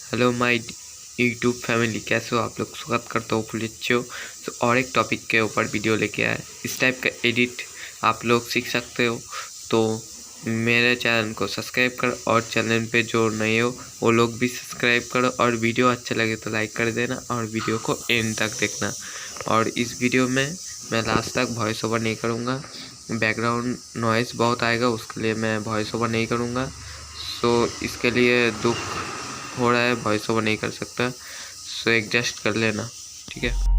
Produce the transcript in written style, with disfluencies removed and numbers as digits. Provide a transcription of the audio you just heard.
Hello माय YouTube family, कैसे हो आप लोग। स्वागत करता हूँ फुल अच्छे हो। तो और एक टॉपिक के ऊपर वीडियो लेके आया। इस टाइप का एडिट आप लोग सीख सकते हो, तो मेरे चैनल को सब्सक्राइब करो और चैनल पे जो नए हो वो लोग भी सब्सक्राइब करो, और वीडियो अच्छा लगे तो लाइक कर देना और वीडियो को एंड तक देखना। और इस वीडियो में मैं लास्ट तक वॉइस ओवर नहीं करूँगा, बैकग्राउंड नॉइस बहुत आएगा, उसके लिए मैं वॉइस ओवर नहीं करूँगा। सो इसके लिए दुख हो रहा है, वॉइस ओवर नहीं कर सकता, सो एडजस्ट कर लेना, ठीक है।